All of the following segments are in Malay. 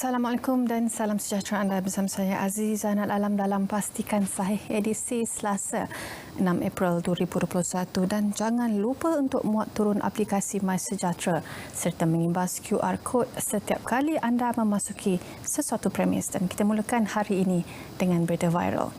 Assalamualaikum dan salam sejahtera anda bersama saya Aziz Zainal Alam dalam Pastikan Sahih edisi Selasa 6 April 2021 dan jangan lupa untuk muat turun aplikasi MySejahtera serta mengimbas QR Code setiap kali anda memasuki sesuatu premis. Dan kita mulakan hari ini dengan berita viral.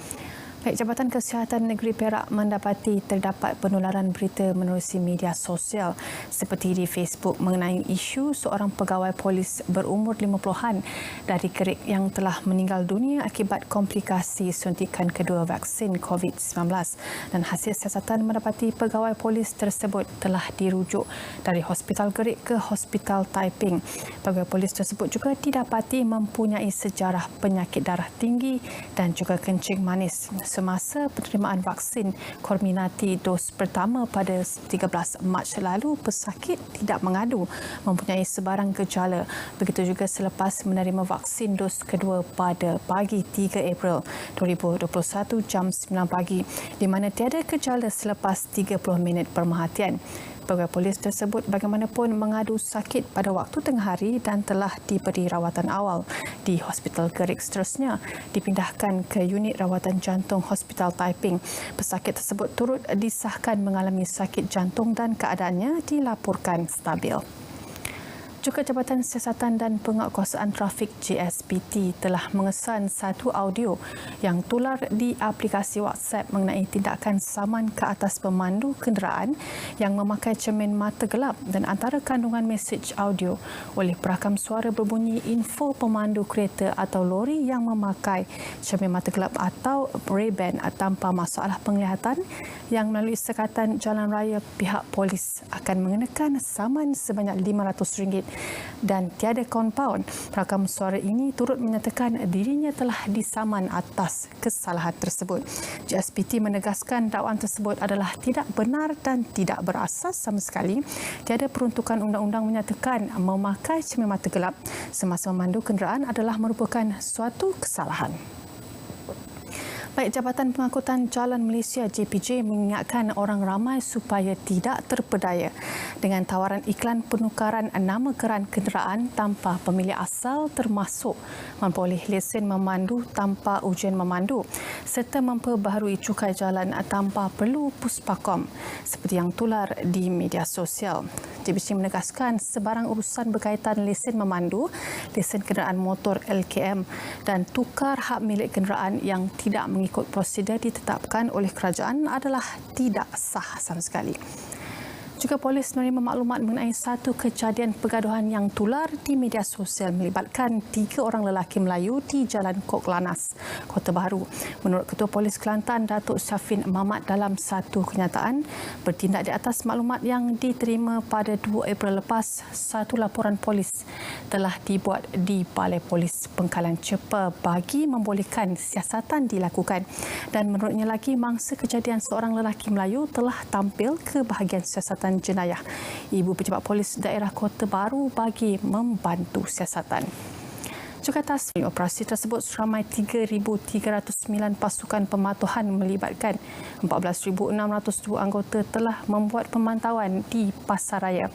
Baik, Jabatan Kesihatan Negeri Perak mendapati terdapat penularan berita menerusi media sosial seperti di Facebook mengenai isu seorang pegawai polis berumur 50-an dari Kerik yang telah meninggal dunia akibat komplikasi suntikan kedua vaksin COVID-19. Dan hasil siasatan mendapati pegawai polis tersebut telah dirujuk dari Hospital Kerik ke Hospital Taiping. Pegawai polis tersebut juga didapati mempunyai sejarah penyakit darah tinggi dan juga kencing manis. Semasa penerimaan vaksin Comirnaty dos pertama pada 13 Mac lalu, pesakit tidak mengadu mempunyai sebarang gejala. Begitu juga selepas menerima vaksin dos kedua pada pagi 3 April 2021 jam 9 pagi di mana tiada gejala selepas 30 minit pemerhatian. Pegawai polis tersebut bagaimanapun mengadu sakit pada waktu tengah hari dan telah diberi rawatan awal di Hospital Kerik. Seterusnya dipindahkan ke unit rawatan jantung Hospital Taiping. Pesakit tersebut turut disahkan mengalami sakit jantung dan keadaannya dilaporkan stabil. Juga Jabatan Siasatan dan Penguatkuasaan Trafik JSPT telah mengesan satu audio yang tular di aplikasi WhatsApp mengenai tindakan saman ke atas pemandu kenderaan yang memakai cermin mata gelap, dan antara kandungan mesej audio oleh perakam suara berbunyi info pemandu kereta atau lori yang memakai cermin mata gelap atau Ray-Ban tanpa masalah penglihatan yang melalui sekatan jalan raya, pihak polis akan mengenakan saman sebanyak RM500 dan tiada kompaun. Perakam suara ini turut menyatakan dirinya telah disaman atas kesalahan tersebut. JSPT menegaskan dakwaan tersebut adalah tidak benar dan tidak berasas sama sekali. Tiada peruntukan undang-undang menyatakan memakai cermin mata gelap semasa memandu kenderaan adalah merupakan suatu kesalahan. Baik, Jabatan Pengangkutan Jalan Malaysia JPJ mengingatkan orang ramai supaya tidak terpedaya dengan tawaran iklan penukaran nama geran kenderaan tanpa pemilik asal, termasuk memperoleh lesen memandu tanpa ujian memandu serta memperbaharui cukai jalan tanpa perlu puspakom seperti yang tular di media sosial. JPJ menegaskan sebarang urusan berkaitan lesen memandu, lesen kenderaan motor LKM dan tukar hak milik kenderaan yang tidak mengikut prosedur ditetapkan oleh kerajaan adalah tidak sah sama sekali. Juga polis menerima maklumat mengenai satu kejadian pergaduhan yang tular di media sosial melibatkan 3 orang lelaki Melayu di Jalan Kok Lanas, Kota Baru. Menurut Ketua Polis Kelantan, Datuk Syafin Mamat, dalam satu kenyataan bertindak di atas maklumat yang diterima pada 2 April lepas, satu laporan polis telah dibuat di Balai Polis Pengkalan Cepa bagi membolehkan siasatan dilakukan. Dan menurutnya lagi, mangsa kejadian seorang lelaki Melayu telah tampil ke bahagian siasatan jenayah Ibu Pejabat Polis Daerah Kota Baru bagi membantu siasatan. Juga atas operasi tersebut, seramai 3,309 pasukan pematuhan melibatkan 14,602 anggota telah membuat pemantauan di pasaraya,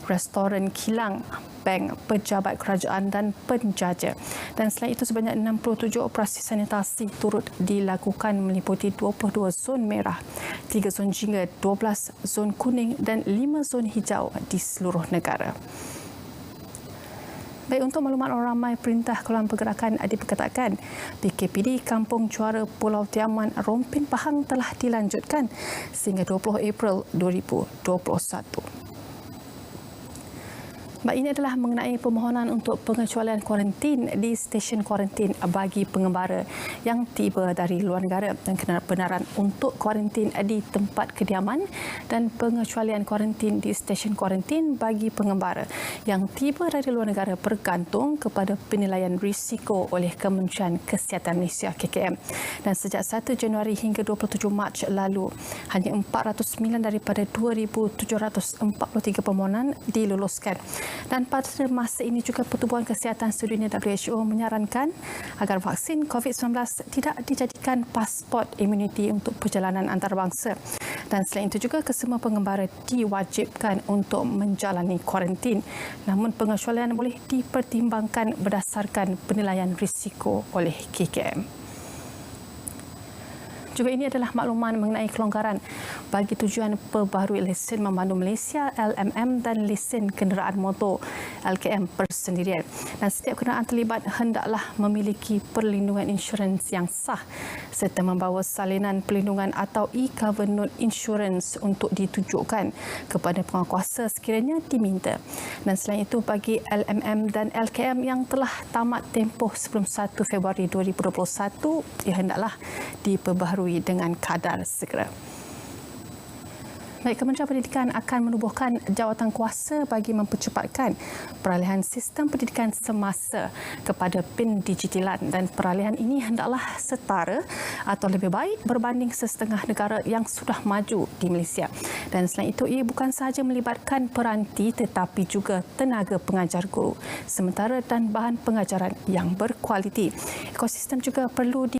restoran kilang, bank, pejabat kerajaan dan penjaja. Dan selain itu, sebanyak 67 operasi sanitasi turut dilakukan meliputi 22 zon merah, 3 zon jingga, 12 zon kuning dan 5 zon hijau di seluruh negara. Baik, untuk maklumat orang ramai, Perintah Kawalan Pergerakan diperkatakan PKPD Kampung Juara Pulau Tiaman Rompin Pahang telah dilanjutkan sehingga 20 April 2021. Baik, ini adalah mengenai permohonan untuk pengecualian kuarantin di stesen kuarantin bagi pengembara yang tiba dari luar negara dan kebenaran untuk kuarantin di tempat kediaman dan pengecualian kuarantin di stesen kuarantin bagi pengembara yang tiba dari luar negara bergantung kepada penilaian risiko oleh Kementerian Kesihatan Malaysia KKM. Dan sejak 1 Januari hingga 27 Mac lalu, hanya 409 daripada 2,743 permohonan diluluskan. Dan pada masa ini juga Pertubuhan Kesihatan Sedunia WHO menyarankan agar vaksin COVID-19 tidak dijadikan pasport imuniti untuk perjalanan antarabangsa. Dan selain itu juga, kesemua pengembara diwajibkan untuk menjalani kuarantin. Namun pengecualian boleh dipertimbangkan berdasarkan penilaian risiko oleh KKM. Juga ini adalah makluman mengenai kelonggaran bagi tujuan perbaharui lesen memandu Malaysia LMM dan lesen kenderaan motor LKM persendirian. Dan setiap kenderaan terlibat hendaklah memiliki perlindungan insurans yang sah serta membawa salinan perlindungan atau e-cover note insurans untuk ditunjukkan kepada penguatkuasa sekiranya diminta. Dan selain itu, bagi LMM dan LKM yang telah tamat tempoh sebelum 1 Februari 2021, ia hendaklah diperbaharui dengan kadar segera. Baik, Kementerian Pendidikan akan menubuhkan jawatan kuasa bagi mempercepatkan peralihan sistem pendidikan semasa kepada pendigitalan, dan peralihan ini hendaklah setara atau lebih baik berbanding setengah negara yang sudah maju di Malaysia. Dan selain itu, ia bukan sahaja melibatkan peranti tetapi juga tenaga pengajar guru sementara dan bahan pengajaran yang berkualiti. Ekosistem juga perlu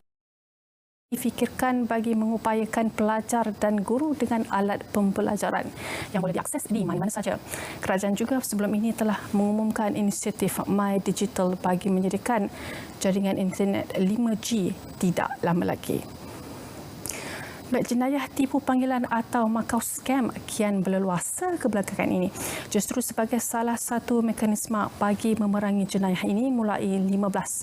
difikirkan bagi mengupayakan pelajar dan guru dengan alat pembelajaran yang boleh diakses di mana-mana saja. Kerajaan juga sebelum ini telah mengumumkan inisiatif My Digital bagi menyediakan jaringan internet 5G tidak lama lagi. Baik, jenayah tipu panggilan atau makau scam kian berleluasa kebelakangan ini. Justru sebagai salah satu mekanisme bagi memerangi jenayah ini, mulai 15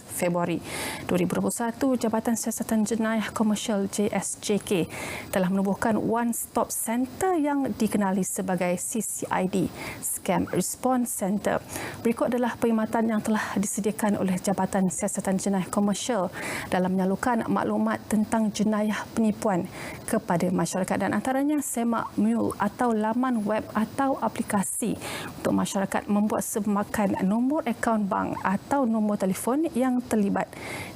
Februari 2021, Jabatan Siasatan Jenayah Komersial JSJK telah menubuhkan One Stop Center yang dikenali sebagai CCID, Scam Response Center. Berikut adalah perkhidmatan yang telah disediakan oleh Jabatan Siasatan Jenayah Komersial dalam menyalurkan maklumat tentang jenayah penipuan kepada masyarakat, dan antaranya semak mule atau laman web atau aplikasi untuk masyarakat membuat semakan nombor akaun bank atau nombor telefon yang terlibat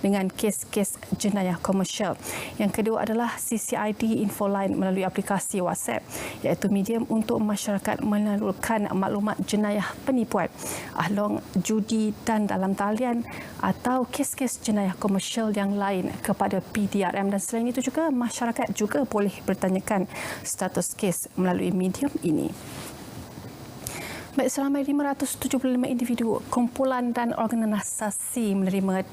dengan kes-kes jenayah komersial. Yang kedua adalah CCID Infoline melalui aplikasi WhatsApp, iaitu medium untuk masyarakat menyalurkan maklumat jenayah penipuan, ahlong, judi dan dalam talian atau kes-kes jenayah komersial yang lain kepada PDRM. Dan selain itu juga, masyarakat juga boleh bertanyakan status kes melalui medium ini. Baik, selama 575 individu, kumpulan dan organisasi menerima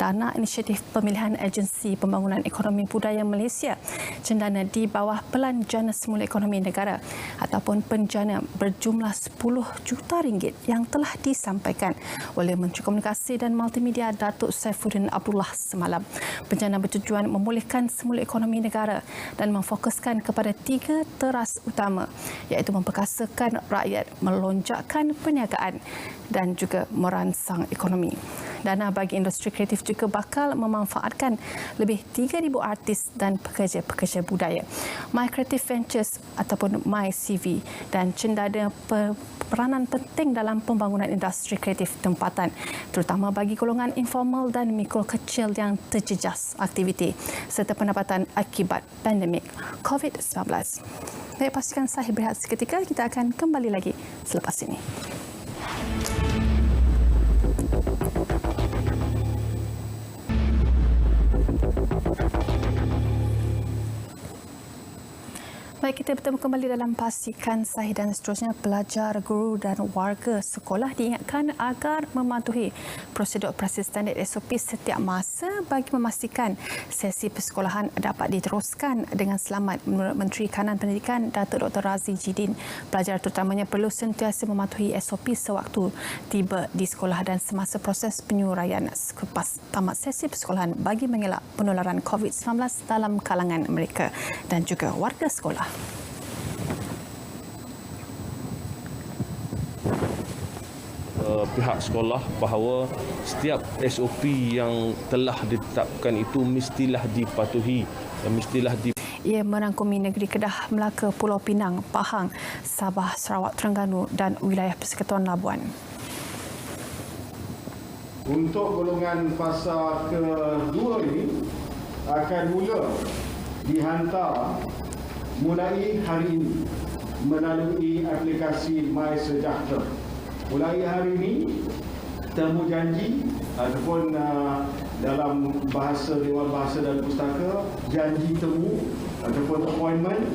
dana inisiatif pemilihan Agensi Pembangunan Ekonomi Budaya Malaysia, cendana di bawah Pelan Jana Semula Ekonomi Negara ataupun penjana berjumlah 10 juta ringgit yang telah disampaikan oleh Menteri Komunikasi dan Multimedia Datuk Saifuddin Abdullah semalam. Penjana bertujuan memulihkan semula ekonomi negara dan memfokuskan kepada 3 teras utama, iaitu memperkasakan rakyat, melonjakkan perniagaan dan juga merangsang ekonomi. Dana bagi industri kreatif juga bakal memanfaatkan lebih 3,000 artis dan pekerja-pekerja budaya. My Creative Ventures ataupun MyCV dan cendana peranan penting dalam pembangunan industri kreatif tempatan, terutama bagi golongan informal dan mikro kecil yang terjejas aktiviti serta pendapatan akibat pandemik COVID-19. Baik, pastikan saya berehat seketika. Kita akan kembali lagi selepas ini. Baik, kita bertemu kembali dalam Pastikan Sahih, dan seterusnya, pelajar, guru dan warga sekolah diingatkan agar mematuhi prosedur operasi standard SOP setiap masa bagi memastikan sesi persekolahan dapat diteruskan dengan selamat. Menurut Menteri Kanan Pendidikan Datuk Dr. Razi Jidin, pelajar terutamanya perlu sentiasa mematuhi SOP sewaktu tiba di sekolah dan semasa proses penyuraian selepas tamat sesi persekolahan bagi mengelak penularan COVID-19 dalam kalangan mereka dan juga warga sekolah. Pihak sekolah bahawa setiap SOP yang telah ditetapkan itu mestilah dipatuhi dan mestilah Ia merangkumi negeri Kedah, Melaka, Pulau Pinang, Pahang, Sabah, Sarawak, Terengganu dan wilayah Persekutuan Labuan. Untuk golongan fasa kedua ini akan mula dihantar mulai hari ini melalui aplikasi My Sejahtera. Mulai hari ini, temu janji ataupun dalam bahasa Dewan Bahasa dan Pustaka, janji temu ataupun appointment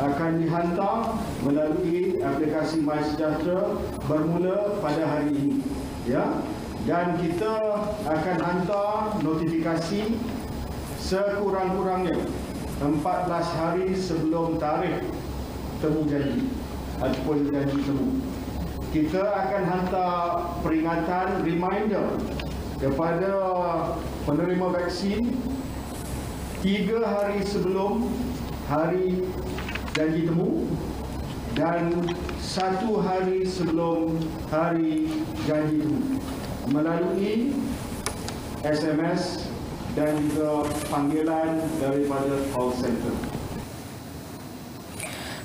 akan dihantar melalui aplikasi MySejahtera bermula pada hari ini. Ya. Dan kita akan hantar notifikasi sekurang-kurangnya 14 hari sebelum tarikh temu janji ataupun janji temu. Kita akan hantar peringatan reminder kepada penerima vaksin 3 hari sebelum hari janji temu dan 1 hari sebelum hari janji temu melalui SMS dan juga panggilan daripada call center.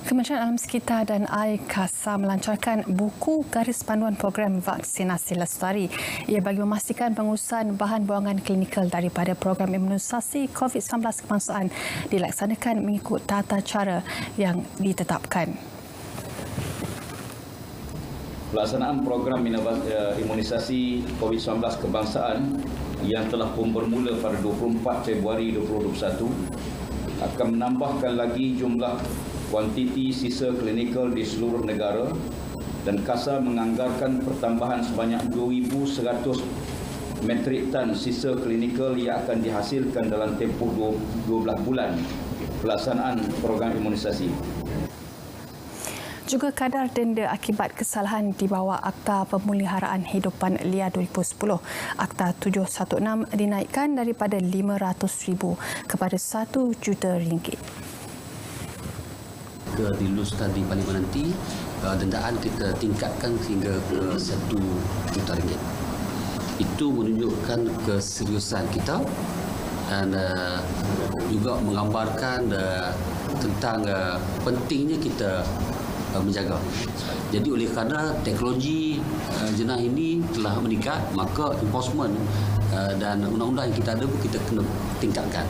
Kementerian Alam Sekitar dan Air KASA melancarkan buku garis panduan program vaksinasi lestari. Ia bagi memastikan pengurusan bahan buangan klinikal daripada program imunisasi COVID-19 kebangsaan dilaksanakan mengikut tata cara yang ditetapkan. Pelaksanaan program imunisasi COVID-19 kebangsaan yang telah pun bermula pada 24 Februari 2021 akan menambahkan lagi jumlah kuantiti sisa klinikal di seluruh negara dan KASA menganggarkan pertambahan sebanyak 2,100 metrik tan sisa klinikal yang akan dihasilkan dalam tempoh 12 bulan pelaksanaan program imunisasi. Juga kadar denda akibat kesalahan di bawah Akta Pemeliharaan Hidupan Liar 2010, Akta 716 dinaikkan daripada RM500,000 kepada RM1 juta. Diluluskan di Parlimen nanti, dendaan kita tingkatkan hingga ke RM1 juta. Itu menunjukkan keseriusan kita dan juga menggambarkan tentang pentingnya kita menjaga. Jadi oleh kerana teknologi jenayah ini telah meningkat, maka enforcement dan undang-undang yang kita ada pun kita kena tingkatkan.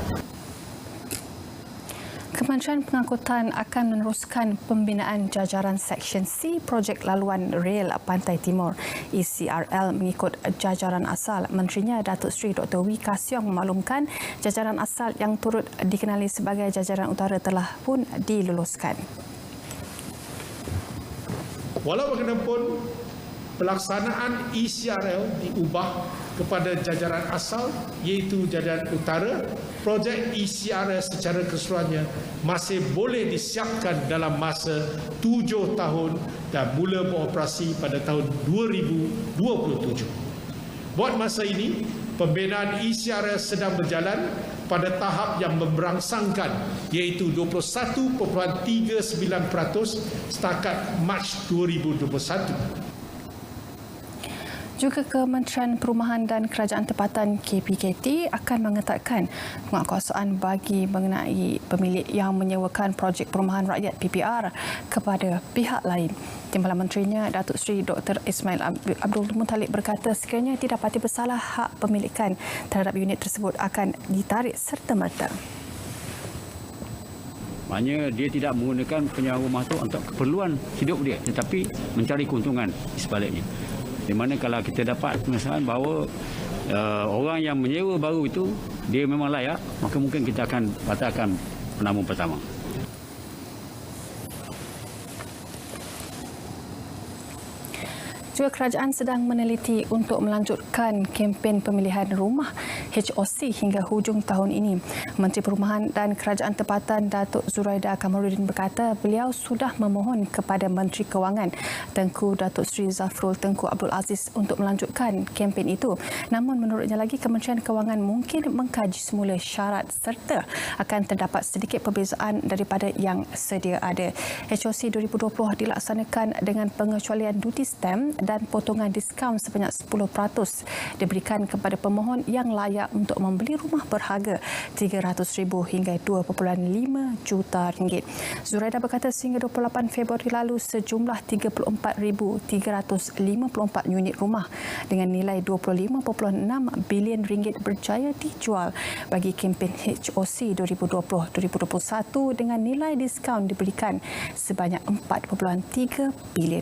Kementerian Pengangkutan akan meneruskan pembinaan jajaran Seksyen C projek laluan rel Pantai Timur ECRL mengikut jajaran asal. Menterinya Datuk Seri Dr. Wee Ka Siong memaklumkan jajaran asal yang turut dikenali sebagai jajaran utara telah pun diluluskan. Walau bagaimanapun, pelaksanaan ECRL diubah kepada jajaran asal iaitu jajaran utara, projek ECRL secara keseluruhannya masih boleh disiapkan dalam masa 7 tahun dan mula beroperasi pada tahun 2027. Buat masa ini, pembinaan ECRL sedang berjalan pada tahap yang memberangsangkan iaitu 21.39% setakat Mac 2021. Juga Kementerian Perumahan dan Kerajaan Tempatan KPKT akan mengetatkan penguatkuasaan bagi mengenai pemilik yang menyewakan projek perumahan rakyat PPR kepada pihak lain. Timbalan Menterinya Datuk Seri Dr. Ismail Abdul Muttalib berkata sekiranya tidak dapati bersalah, hak pemilikan terhadap unit tersebut akan ditarik serta-merta. Maknanya dia tidak menggunakan penyewa rumah itu untuk keperluan hidup dia, tetapi mencari keuntungan di sebaliknya. Di mana kalau kita dapat pengesahan bahawa orang yang menyewa baru itu dia memang layak, maka mungkin kita akan batalkan penambung pertama. Juga kerajaan sedang meneliti untuk melanjutkan kempen pemilihan rumah HOC hingga hujung tahun ini. Menteri Perumahan dan Kerajaan Tempatan Datuk Zuraida Kamarudin berkata beliau sudah memohon kepada Menteri Kewangan Tengku Datuk Seri Zafrul Tengku Abdul Aziz untuk melanjutkan kempen itu. Namun menurutnya lagi Kementerian Kewangan mungkin mengkaji semula syarat serta akan terdapat sedikit perbezaan daripada yang sedia ada. HOC 2020 dilaksanakan dengan pengecualian duty stamp dan potongan diskaun sebanyak 10% diberikan kepada pemohon yang layak untuk membeli rumah berharga RM300,000 hingga RM2.5 juta. Zuraida berkata sehingga 28 Februari lalu sejumlah 34,354 unit rumah dengan nilai RM25.6 bilion berjaya dijual bagi kempen HOC 2020-2021 dengan nilai diskaun diberikan sebanyak RM4.3 bilion.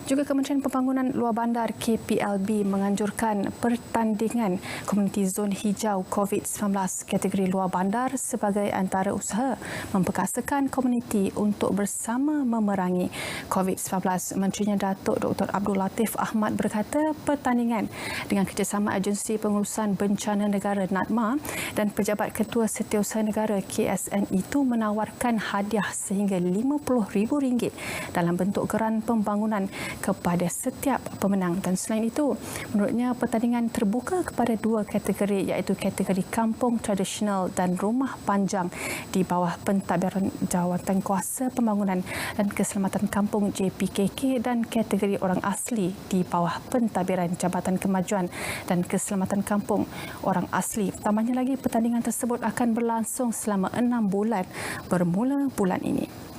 Juga Kementerian Pembangunan Luar Bandar KPLB menganjurkan pertandingan Komuniti Zon Hijau COVID-19 kategori luar bandar sebagai antara usaha memperkasakan komuniti untuk bersama memerangi COVID-19. Menterinya Datuk Dr. Abdul Latif Ahmad berkata pertandingan dengan kerjasama Agensi Pengurusan Bencana Negara NADMA dan Pejabat Ketua Setiausaha Negara KSN itu menawarkan hadiah sehingga RM50,000 dalam bentuk geran pembangunan kepada setiap pemenang. Dan selain itu, menurutnya pertandingan terbuka kepada dua kategori, iaitu kategori kampung tradisional dan rumah panjang di bawah pentadbiran Jawatan Kuasa Pembangunan dan Keselamatan Kampung JPKK dan kategori orang asli di bawah pentadbiran Jabatan Kemajuan dan Keselamatan Kampung orang asli. Tambahnya lagi, pertandingan tersebut akan berlangsung selama 6 bulan bermula bulan ini.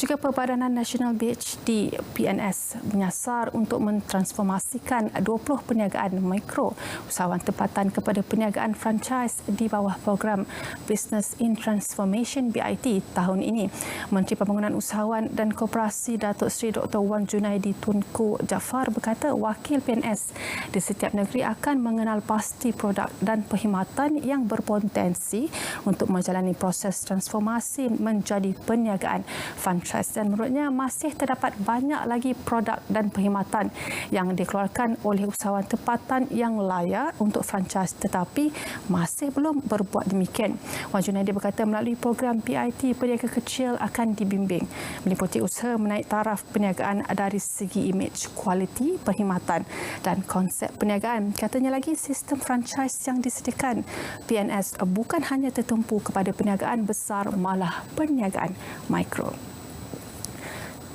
Juga Perbadanan Nasional BHD PNS menyasar untuk mentransformasikan 20 perniagaan mikro usahawan tempatan kepada perniagaan franchise di bawah program Business in Transformation BIT tahun ini. Menteri Pembangunan Usahawan dan Koperasi Datuk Seri Dr. Wan Junaidi Tunku Jaafar berkata wakil PNS di setiap negeri akan mengenal pasti produk dan perkhidmatan yang berpotensi untuk menjalani proses transformasi menjadi perniagaan franchise. Dan menurutnya masih terdapat banyak lagi produk dan perkhidmatan yang dikeluarkan oleh usahawan tempatan yang layak untuk franchise tetapi masih belum berbuat demikian. Wan Junaidi berkata melalui program PIT, peniaga kecil akan dibimbing meliputi usaha menaik taraf perniagaan dari segi imej, kualiti, perkhidmatan dan konsep perniagaan. Katanya lagi sistem franchise yang disediakan PNS bukan hanya tertumpu kepada perniagaan besar, malah perniagaan mikro.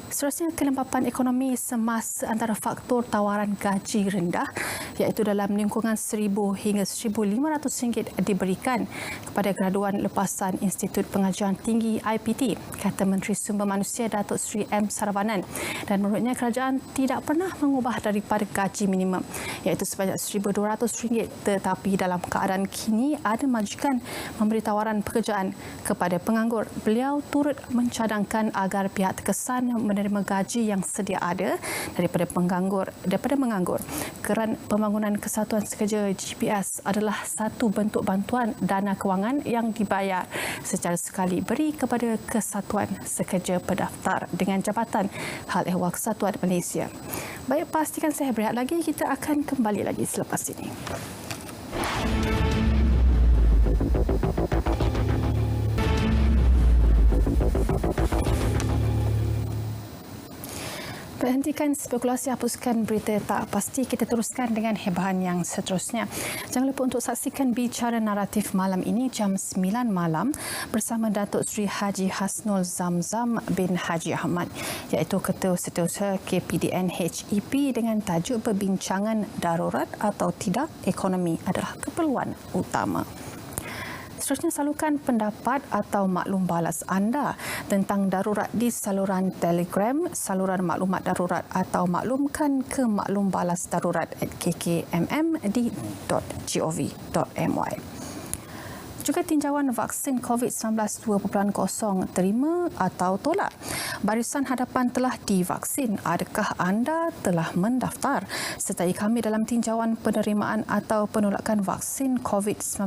Seterusnya, kelembapan ekonomi semasa antara faktor tawaran gaji rendah iaitu dalam lingkungan RM1,000 hingga RM1,500 diberikan kepada graduan lepasan Institut Pengajian Tinggi IPT, kata Menteri Sumber Manusia Datuk Seri M. Saravanan. Dan menurutnya kerajaan tidak pernah mengubah daripada gaji minimum iaitu sebanyak RM1,200 tetapi dalam keadaan kini ada majikan memberi tawaran pekerjaan kepada penganggur. Beliau turut mencadangkan agar pihak terkesan menerima gaji yang sedia ada daripada menganggur. Keran Pembangunan Kesatuan Sekerja GPS adalah satu bentuk bantuan dana kewangan yang dibayar secara sekali beri kepada Kesatuan Sekerja Pendaftar dengan Jabatan Hal Ehwal Kesatuan Malaysia. Baik, pastikan saya berehat lagi. Kita akan kembali lagi selepas ini. Hentikan spekulasi, hapuskan berita tak pasti. Kita teruskan dengan hebahan yang seterusnya. Jangan lupa untuk saksikan Bicara Naratif malam ini jam 9 malam bersama Datuk Seri Haji Hasnul Zamzam bin Haji Ahmad iaitu Ketua Setiausaha KPDN HEP dengan tajuk Perbincangan Darurat atau Tidak, Ekonomi adalah Keperluan Utama. Seterusnya, salurkan pendapat atau maklum balas anda tentang darurat di saluran Telegram, saluran maklumat darurat atau maklumkan ke maklum balas darurat kkmm.gov.my. Juga tinjauan vaksin COVID-19 2.0 terima atau tolak. Barisan hadapan telah divaksin. Adakah anda telah mendaftar? Sertai kami dalam tinjauan penerimaan atau penolakan vaksin COVID-19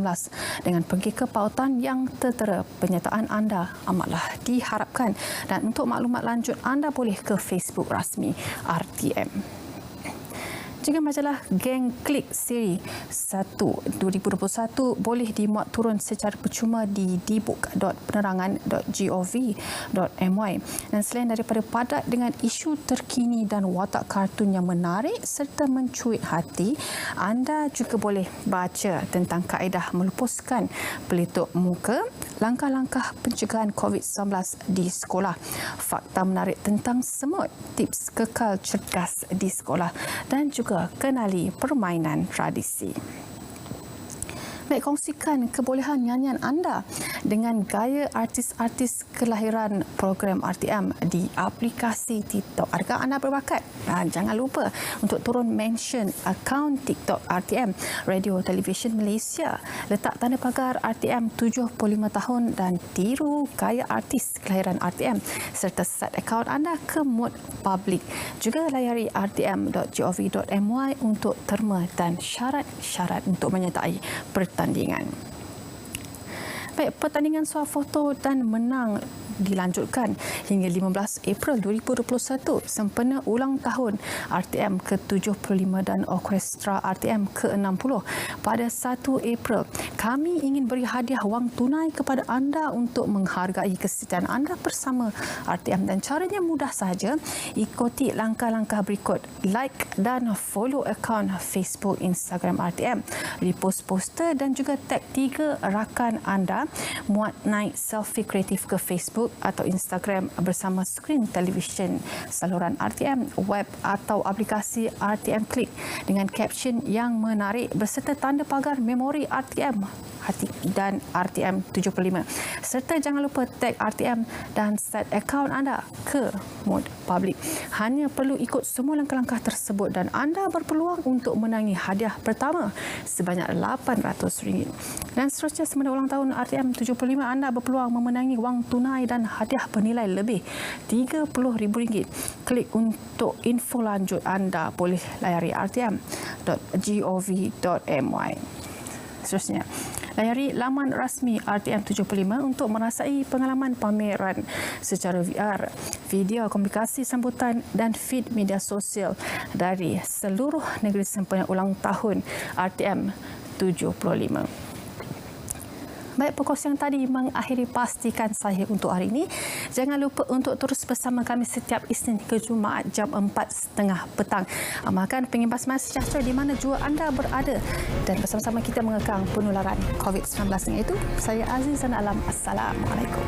dengan pergi ke pautan yang tertera. Penyertaan anda amatlah diharapkan. Dan untuk maklumat lanjut, anda boleh ke Facebook rasmi RTM. Juga majalah Geng Klik seri 1 2021 boleh dimuat turun secara percuma di dbook.penerangan.gov.my. Dan selain daripada padat dengan isu terkini dan watak kartun yang menarik serta mencuit hati, anda juga boleh baca tentang kaedah melupuskan peletup muka, langkah-langkah pencegahan COVID-19 di sekolah, fakta menarik tentang semut, tips kekal cergas di sekolah dan juga kenali permainan tradisi. Baik, kongsikan kebolehan nyanyian anda dengan gaya artis-artis kelahiran program RTM di aplikasi TikTok. Adakah anda berbakat? Jangan lupa untuk turun mention akaun TikTok RTM, Radio Television Malaysia. Letak tanda pagar RTM 75 tahun dan tiru gaya artis kelahiran RTM serta set akaun anda ke mod public. Juga layari rtm.gov.my untuk terma dan syarat-syarat untuk menyertai pertandingan. Baik, pertandingan swafoto dan menang dilanjutkan hingga 15 April 2021 sempena ulang tahun RTM ke-75 dan Orkestra RTM ke-60 pada 1 April. Kami ingin beri hadiah wang tunai kepada anda untuk menghargai kesetiaan anda bersama RTM dan caranya mudah sahaja. Ikuti langkah-langkah berikut. Like dan follow akaun Facebook, Instagram RTM, repost poster dan juga tag 3 rakan anda, muat naik selfie kreatif ke Facebook atau Instagram bersama skrin televisyen saluran RTM, web atau aplikasi RTM Klik dengan caption yang menarik berserta tanda pagar memori RTM dan RTM 75. Serta jangan lupa tag RTM dan set akaun anda ke mod public. Hanya perlu ikut semua langkah-langkah tersebut dan anda berpeluang untuk menangi hadiah pertama sebanyak RM800. Dan seterusnya semasa ulang tahun RTM 75 anda berpeluang memenangi wang tunai dan hadiah bernilai lebih RM30,000. Klik untuk info lanjut anda boleh layari rtm.gov.my. Seterusnya, layari laman rasmi RTM 75 untuk merasai pengalaman pameran secara VR, video komunikasi sambutan dan feed media sosial dari seluruh negeri sempena ulang tahun RTM 75. Baik, perkongsian tadi mengakhiri Pastikan Sahih untuk hari ini. Jangan lupa untuk terus bersama kami setiap Isnin ke Jumaat jam 4.30 petang. Amalkan pengimbas My Sejahtera di mana jua anda berada dan bersama-sama kita mengekang penularan COVID-19 itu. Saya Azizan Alam. Assalamualaikum.